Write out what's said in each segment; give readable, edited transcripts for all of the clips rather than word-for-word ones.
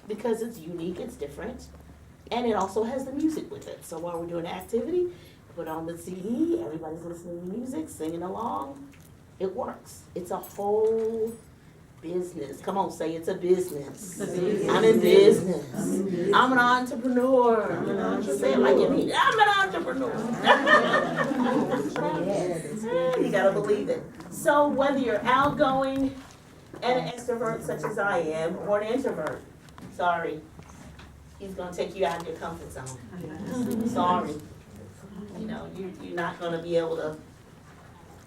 because it's unique, it's different, and it also has the music with it. So while we're doing the activity, put on the CD, everybody's listening to music, singing along. It works. It's a whole business. Come on, say it's a business. I'm in business. I'm an entrepreneur. Say it like you mean. I'm an entrepreneur. You gotta believe it. So whether you're outgoing and an extrovert such as I am, or an introvert, sorry, he's gonna take you out of your comfort zone. Sorry. You know, you're not gonna be able to.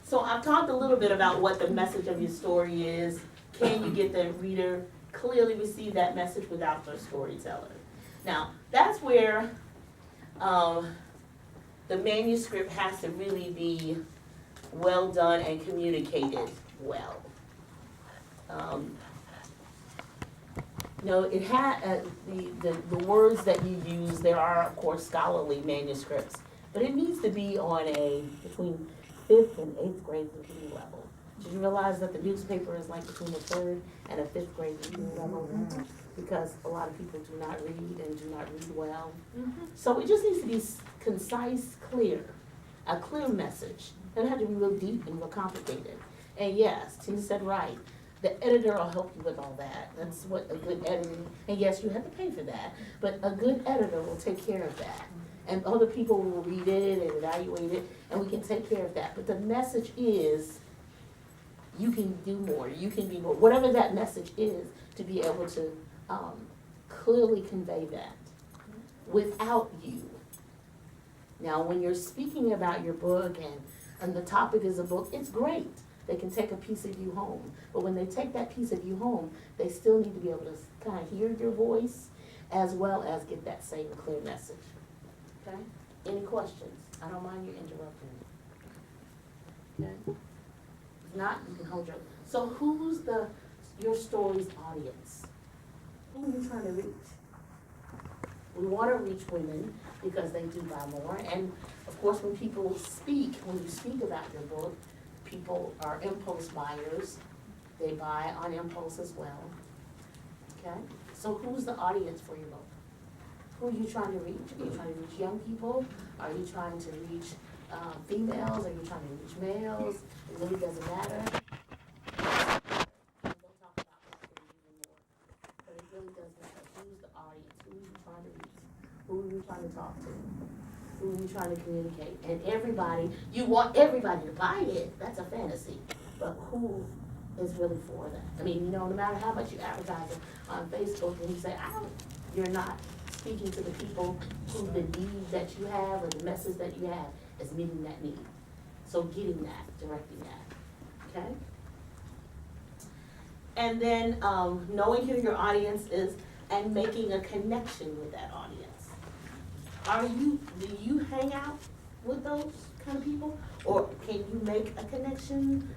So I've talked a little bit about what the message of your story is. Can you get the reader clearly receive that message without the storyteller? Now, that's where the manuscript has to really be well done and communicated well. It had the words that you use. There are, of course, scholarly manuscripts, but it needs to be on a between 5th and 8th grade reading level. Did you realize that the newspaper is like between the 3rd and a 5th grade reading level? Because a lot of people do not read and do not read well. So it just needs to be concise, clear, a clear message. It doesn't have to be real deep and real complicated. And yes, Tina said right. The editor will help you with all that. That's what a good editor, and yes, you have to pay for that, but a good editor will take care of that. And other people will read it and evaluate it, and we can take care of that. But the message is, you can do more, you can be more, whatever that message is, to be able to clearly convey that without you. Now, when you're speaking about your book and the topic is a book, it's great. They can take a piece of you home. But when they take that piece of you home, they still need to be able to kind of hear your voice as well as get that same clear message. Okay? Any questions? I don't mind you interrupting me. Okay? If not, you can hold your. So who's your story's audience? Who are you trying to reach? We want to reach women because they do buy more. And of course, when people speak, when you speak about your book, people are impulse buyers. They buy on impulse as well. Okay? So who's the audience for your book? Who are you trying to reach? Are you trying to reach young people? Are you trying to reach females? Are you trying to reach males? It really doesn't matter. We'll talk about that even more. But it really does matter. Who's the audience? Who are you trying to reach? Who are you trying to talk to? Who are you trying to communicate? And everybody, you want everybody to buy it. That's a fantasy. But who is really for that? I mean, no matter how much you advertise it on Facebook and you say, you're not speaking to the people who the need that you have or the message that you have is meeting that need. So getting that, directing that, okay? And then knowing who your audience is and making a connection with that audience. Do you hang out with those kind of people? Or can you make a connection?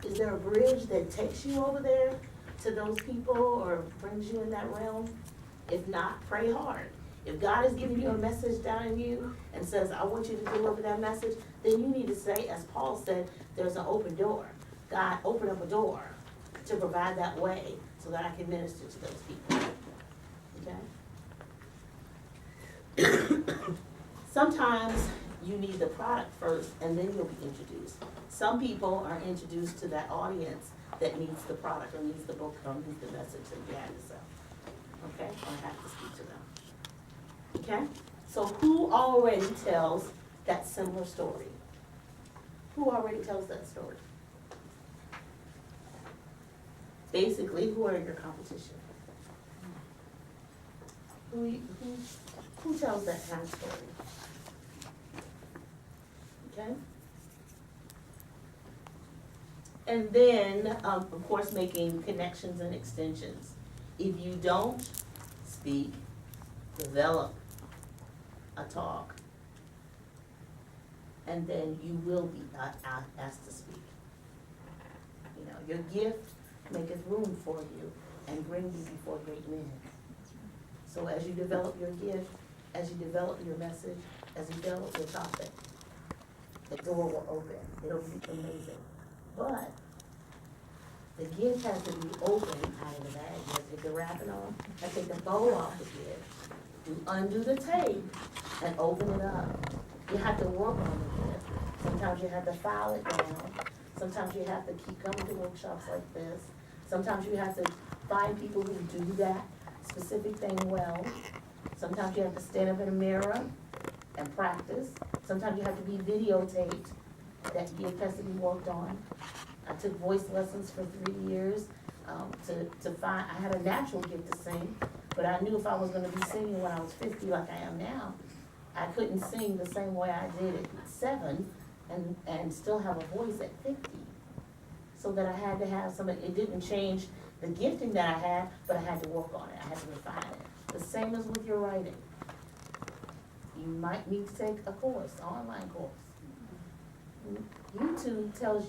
Is there a bridge that takes you over there to those people or brings you in that realm? If not, pray hard. If God is giving you a message down in you and says, I want you to deliver that message, then you need to say, as Paul said, there's an open door. God, open up a door to provide that way so that I can minister to those people. Okay? Sometimes you need the product first and then you'll be introduced. Some people are introduced to that audience that needs the product or needs the book or needs the message that you have to sell. Okay? Or have to speak to them. Okay? So who already tells that similar story? Who already tells that story? Basically, who are your competition? Who tells that kind of story? Okay? And then, of course, making connections and extensions. If you don't speak, develop a talk, and then you will be asked to speak. You know, your gift maketh room for you and bring you before great men. So as you develop your gift, as you develop your message, as you develop your topic, the door will open. It'll be amazing. But The gift has to be open out of the bag. You have to take the wrapping off, I take the bow off the gift, you undo the tape and open it up. You have to work on the gift. Sometimes you have to file it down. Sometimes you have to keep coming to workshops like this. Sometimes you have to find people who do that specific thing well. Sometimes you have to stand up in a mirror and practice. Sometimes you have to be videotaped. That gift has to be worked on. I took voice lessons for 3 years to find, I had a natural gift to sing, but I knew if I was gonna be singing when I was 50 like I am now, I couldn't sing the same way I did at 7 and still have a voice at 50. So that I had to have somebody, it didn't change the gifting that I had, but I had to work on it, I had to refine it. The same as with your writing. You might need to take a course, an online course. YouTube tells